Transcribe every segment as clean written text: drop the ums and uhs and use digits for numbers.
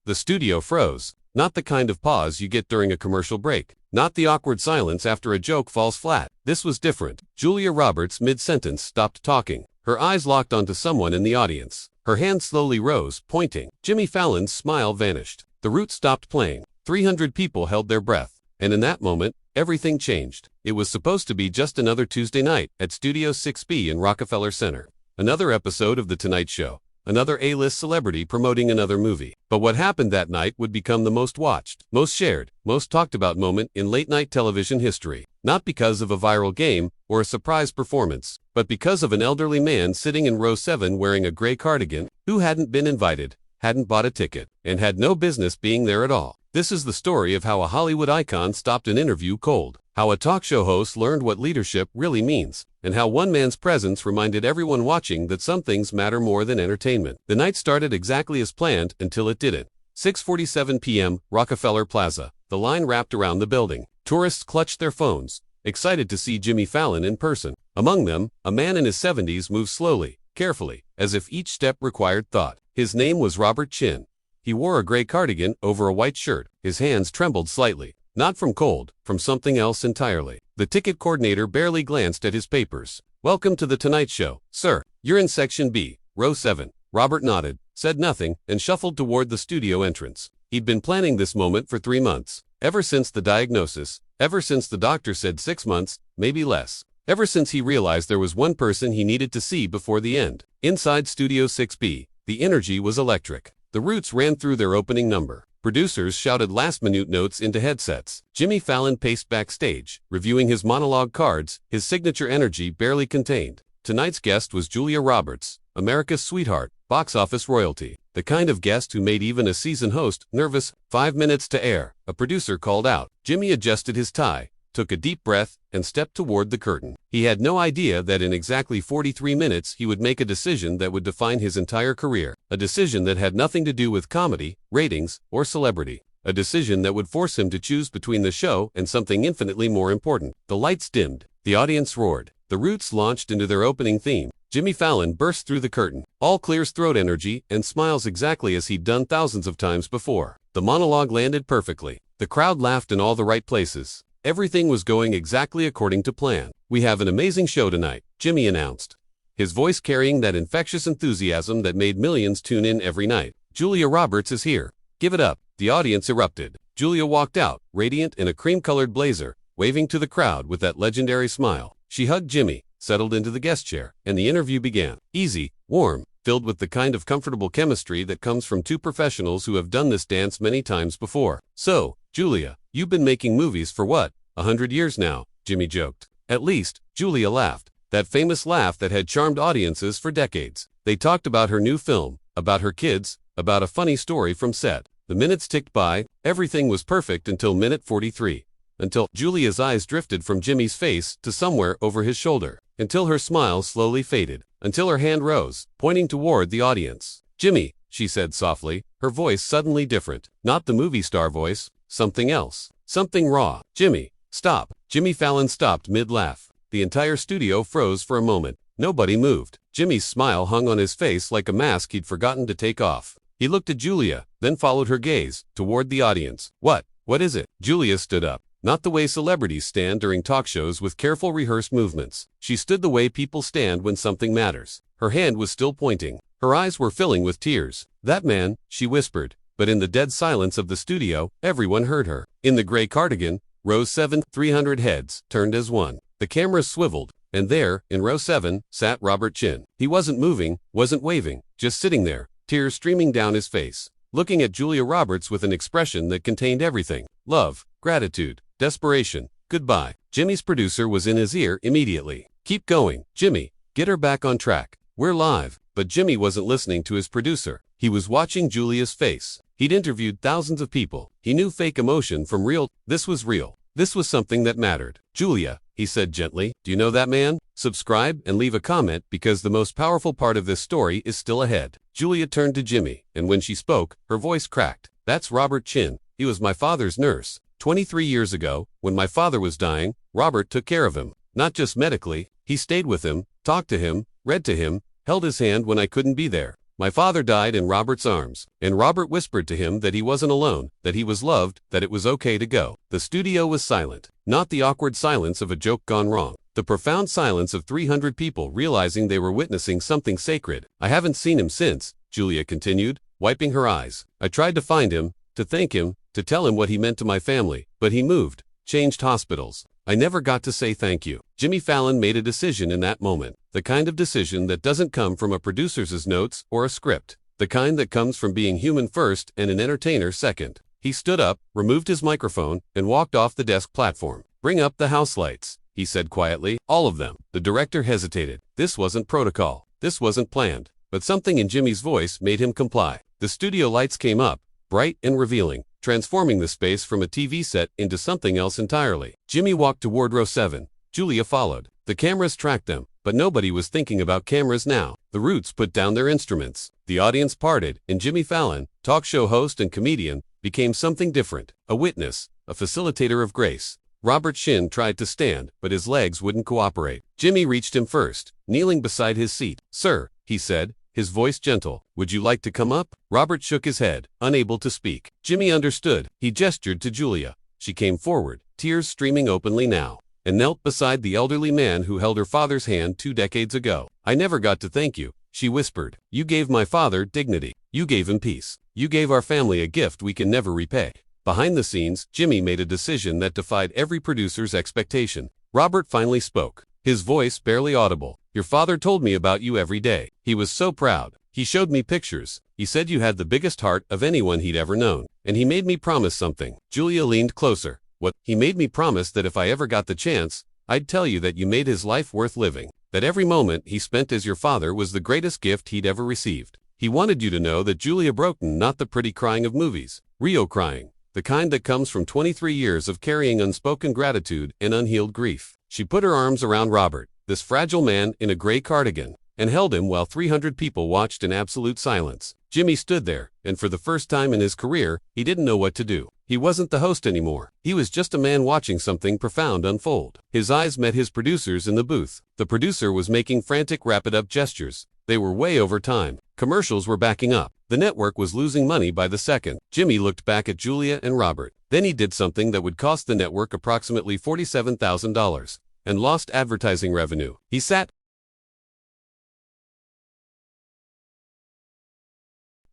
The studio froze. Not the kind of pause you get during a commercial break. Not the awkward silence after a joke falls flat. This was different. Julia Roberts mid-sentence stopped talking. Her eyes locked onto someone in the audience. Her hand slowly rose, pointing. Jimmy Fallon's smile vanished. The Roots stopped playing. 300 people held their breath. And in that moment, everything changed. It was supposed to be just another Tuesday night at Studio 6B in Rockefeller Center. Another episode of The Tonight Show. Another A-list celebrity promoting another movie. But what happened that night would become the most watched, most shared, most talked about moment in late-night television history. Not because of a viral game or a surprise performance, but because of an elderly man sitting in row 7 wearing a gray cardigan who hadn't been invited, hadn't bought a ticket, and had no business being there at all. This is the story of how a Hollywood icon stopped an interview cold, how a talk show host learned what leadership really means, and how one man's presence reminded everyone watching that some things matter more than entertainment. The night started exactly as planned until it didn't. 6:47 p.m., Rockefeller Plaza. The line wrapped around the building. Tourists clutched their phones, excited to see Jimmy Fallon in person. Among them, a man in his 70s moved slowly, carefully, as if each step required thought. His name was Robert Chin. He wore a gray cardigan over a white shirt. His hands trembled slightly. Not from cold, from something else entirely. The ticket coordinator barely glanced at his papers. "Welcome to The Tonight Show, sir. You're in Section B, row 7. Robert nodded, said nothing, and shuffled toward the studio entrance. He'd been planning this moment for 3 months. Ever since the diagnosis. Ever since the doctor said 6 months, maybe less. Ever since he realized there was one person he needed to see before the end. Inside Studio 6B, the energy was electric. The Roots ran through their opening number. Producers shouted last-minute notes into headsets. Jimmy Fallon paced backstage, reviewing his monologue cards, his signature energy barely contained. Tonight's guest was Julia Roberts, America's sweetheart, box office royalty. The kind of guest who made even a seasoned host nervous. 5 minutes to air, a producer called out. Jimmy adjusted his tie, took a deep breath, and stepped toward the curtain. He had no idea that in exactly 43 minutes he would make a decision that would define his entire career. A decision that had nothing to do with comedy, ratings, or celebrity. A decision that would force him to choose between the show and something infinitely more important. The lights dimmed. The audience roared. The Roots launched into their opening theme. Jimmy Fallon burst through the curtain, all clears throat energy and smiles exactly as he'd done thousands of times before. The monologue landed perfectly. The crowd laughed in all the right places. Everything was going exactly according to plan. "We have an amazing show tonight," Jimmy announced, his voice carrying that infectious enthusiasm that made millions tune in every night. "Julia Roberts is here. Give it up." The audience erupted. Julia walked out, radiant in a cream-colored blazer, waving to the crowd with that legendary smile. She hugged Jimmy, settled into the guest chair, and the interview began. Easy, warm, filled with the kind of comfortable chemistry that comes from two professionals who have done this dance many times before. "So, Julia, you've been making movies for what, 100 years now?" Jimmy joked. "At least," Julia laughed. That famous laugh that had charmed audiences for decades. They talked about her new film, about her kids, about a funny story from set. The minutes ticked by. Everything was perfect until minute 43. Until Julia's eyes drifted from Jimmy's face to somewhere over his shoulder. Until her smile slowly faded. Until her hand rose, pointing toward the audience. "Jimmy," she said softly, her voice suddenly different. Not the movie star voice, something else. Something raw. "Jimmy, stop." Jimmy Fallon stopped mid-laugh. The entire studio froze for a moment. Nobody moved. Jimmy's smile hung on his face like a mask he'd forgotten to take off. He looked at Julia, then followed her gaze, toward the audience. What is it?" Julia stood up. Not the way celebrities stand during talk shows with careful rehearsed movements. She stood the way people stand when something matters. Her hand was still pointing. Her eyes were filling with tears. "That man," she whispered. But in the dead silence of the studio, everyone heard her. In the gray cardigan, row 7, 300 heads turned as one. The cameras swiveled, and there, in row 7, sat Robert Chin. He wasn't moving, wasn't waving, just sitting there, tears streaming down his face, looking at Julia Roberts with an expression that contained everything: love, gratitude, desperation, goodbye. Jimmy's producer was in his ear immediately. "Keep going, Jimmy. Get her back on track. We're live." But Jimmy wasn't listening to his producer. He was watching Julia's face. He'd interviewed thousands of people. He knew fake emotion from real. This was real. This was something that mattered. "Julia," he said gently, "do you know that man? Subscribe and leave a comment because the most powerful part of this story is still ahead." Julia turned to Jimmy, and when she spoke, her voice cracked. "That's Robert Chin. He was my father's nurse. 23 years ago, when my father was dying, Robert took care of him. Not just medically, he stayed with him, talked to him, read to him, held his hand when I couldn't be there. My father died in Robert's arms, and Robert whispered to him that he wasn't alone, that he was loved, that it was okay to go. The studio was silent, not the awkward silence of a joke gone wrong. The profound silence of 300 people realizing they were witnessing something sacred. I haven't seen him since, Julia continued, wiping her eyes. I tried to find him, to thank him, to tell him what he meant to my family, but he moved, changed hospitals. I never got to say thank you. Jimmy Fallon made a decision in that moment, the kind of decision that doesn't come from a producer's notes or a script, the kind that comes from being human first and an entertainer second. He stood up, removed his microphone, and walked off the desk platform. Bring up the house lights, he said quietly. All of them. The director hesitated. This wasn't protocol. This wasn't planned. But something in Jimmy's voice made him comply. The studio lights came up, bright and revealing, transforming the space from a TV set into something else entirely. Jimmy walked toward row 7. Julia followed. The cameras tracked them, but nobody was thinking about cameras now. The Roots put down their instruments. The audience parted, and Jimmy Fallon, talk show host and comedian, became something different. A witness, a facilitator of grace. Robert Shin tried to stand, but his legs wouldn't cooperate. Jimmy reached him first, kneeling beside his seat. Sir, he said, his voice gentle, would you like to come up? Robert shook his head, unable to speak. Jimmy understood. He gestured to Julia. She came forward, tears streaming openly now, and knelt beside the elderly man who held her father's hand 2 decades ago. I never got to thank you, she whispered. You gave my father dignity. You gave him peace. You gave our family a gift we can never repay. Behind the scenes, Jimmy made a decision that defied every producer's expectation. Robert finally spoke, his voice barely audible. Your father told me about you every day. He was so proud. He showed me pictures. He said you had the biggest heart of anyone he'd ever known. And he made me promise something. Julia leaned closer. What? He made me promise that if I ever got the chance, I'd tell you that you made his life worth living. That every moment he spent as your father was the greatest gift he'd ever received. He wanted you to know that Julia Broken, not the pretty crying of movies. Real crying. The kind that comes from 23 years of carrying unspoken gratitude and unhealed grief. She put her arms around Robert, this fragile man in a gray cardigan, and held him while 300 people watched in absolute silence. Jimmy stood there, and for the first time in his career, he didn't know what to do. He wasn't the host anymore. He was just a man watching something profound unfold. His eyes met his producers in the booth. The producer was making frantic wrap-it-up gestures. They were way over time. Commercials were backing up. The network was losing money by the second. Jimmy looked back at Julia and Robert. Then he did something that would cost the network approximately $47,000 and lost advertising revenue. He sat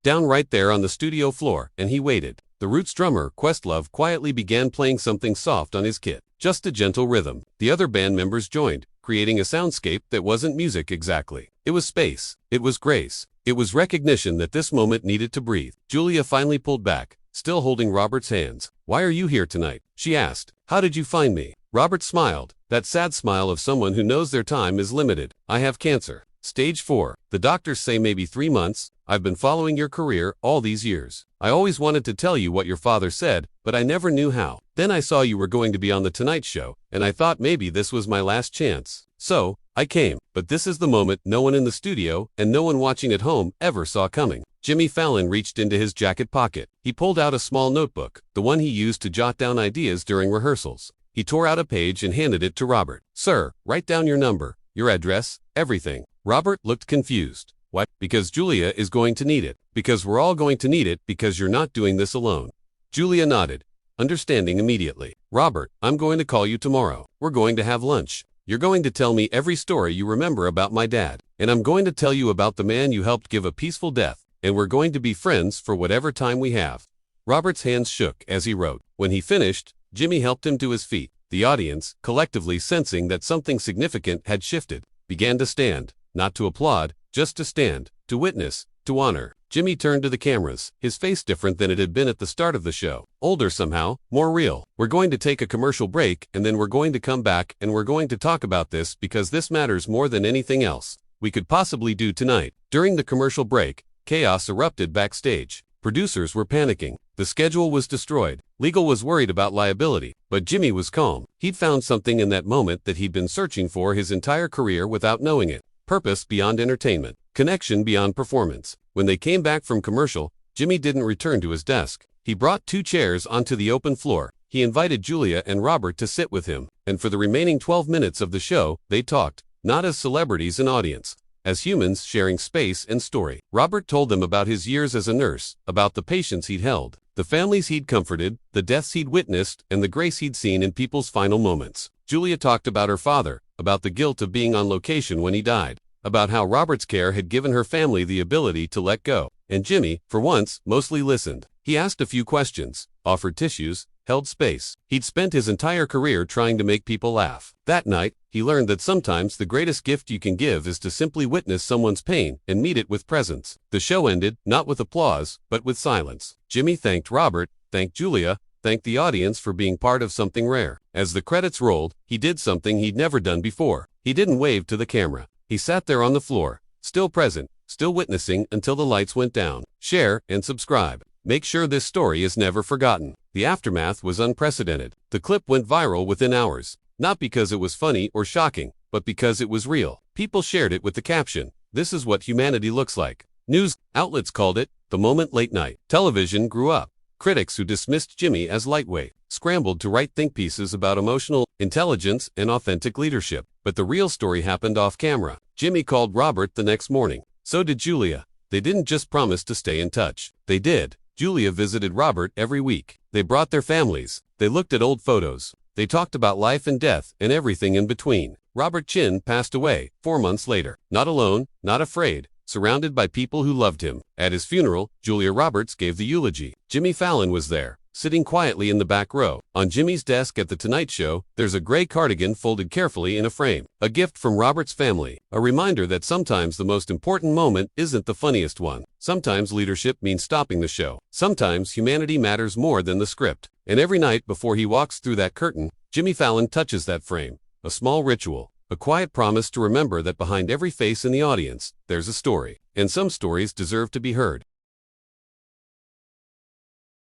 down right there on the studio floor, and he waited. The Roots drummer, Questlove, quietly began playing something soft on his kit. Just a gentle rhythm. The other band members joined, creating a soundscape that wasn't music exactly. It was space. It was grace. It was recognition that this moment needed to breathe. Julia finally pulled back, still holding Robert's hands. Why are you here tonight? She asked. How did you find me? Robert smiled, that sad smile of someone who knows their time is limited. I have cancer. Stage 4. The doctors say maybe 3 months. I've been following your career all these years. I always wanted to tell you what your father said, but I never knew how. Then I saw you were going to be on The Tonight Show, and I thought maybe this was my last chance. So, I came. But this is the moment no one in the studio, and no one watching at home, ever saw coming. Jimmy Fallon reached into his jacket pocket. He pulled out a small notebook, the one he used to jot down ideas during rehearsals. He tore out a page and handed it to Robert. Sir, write down your number, your address, everything. Robert looked confused. What? Because Julia is going to need it. Because we're all going to need it, because you're not doing this alone. Julia nodded, understanding immediately. Robert, I'm going to call you tomorrow. We're going to have lunch. You're going to tell me every story you remember about my dad. And I'm going to tell you about the man you helped give a peaceful death. And we're going to be friends for whatever time we have. Robert's hands shook as he wrote. When he finished, Jimmy helped him to his feet. The audience, collectively sensing that something significant had shifted, began to stand. Not to applaud, just to stand, to witness, to honor. Jimmy turned to the cameras, his face different than it had been at the start of the show. Older somehow, more real. We're going to take a commercial break, and then we're going to come back and we're going to talk about this because this matters more than anything else we could possibly do tonight. During the commercial break, chaos erupted backstage. Producers were panicking. The schedule was destroyed. Legal was worried about liability, but Jimmy was calm. He'd found something in that moment that he'd been searching for his entire career without knowing it. Purpose beyond entertainment. Connection beyond performance. When they came back from commercial, Jimmy didn't return to his desk. He brought 2 chairs onto the open floor. He invited Julia and Robert to sit with him, and for the remaining 12 minutes of the show, they talked, not as celebrities and audience, as humans sharing space and story. Robert told them about his years as a nurse, about the patients he'd held, the families he'd comforted, the deaths he'd witnessed, and the grace he'd seen in people's final moments. Julia talked about her father, about the guilt of being on location when he died, about how Robert's care had given her family the ability to let go. And Jimmy, for once, mostly listened. He asked a few questions, offered tissues, held space. He'd spent his entire career trying to make people laugh. That night, he learned that sometimes the greatest gift you can give is to simply witness someone's pain and meet it with presence. The show ended, not with applause, but with silence. Jimmy thanked Robert, thanked Julia, thanked the audience for being part of something rare. As the credits rolled, he did something he'd never done before. He didn't wave to the camera. He sat there on the floor, still present, still witnessing until the lights went down. Share and subscribe. Make sure this story is never forgotten. The aftermath was unprecedented. The clip went viral within hours, not because it was funny or shocking, but because it was real. People shared it with the caption, "This is what humanity looks like." News outlets called it the moment late night television grew up. Critics who dismissed Jimmy as lightweight scrambled to write think pieces about emotional intelligence and authentic leadership. But the real story happened off camera. Jimmy called Robert the next morning. So did Julia. They didn't just promise to stay in touch. They did. Julia visited Robert every week. They brought their families. They looked at old photos. They talked about life and death and everything in between. Robert Chin passed away 4 months later. Not alone, not afraid, surrounded by people who loved him. At his funeral, Julia Roberts gave the eulogy. Jimmy Fallon was there, sitting quietly in the back row. On Jimmy's desk at The Tonight Show, there's a gray cardigan folded carefully in a frame. A gift from Robert's family. A reminder that sometimes the most important moment isn't the funniest one. Sometimes leadership means stopping the show. Sometimes humanity matters more than the script. And every night before he walks through that curtain, Jimmy Fallon touches that frame. A small ritual. A quiet promise to remember that behind every face in the audience, there's a story. And some stories deserve to be heard.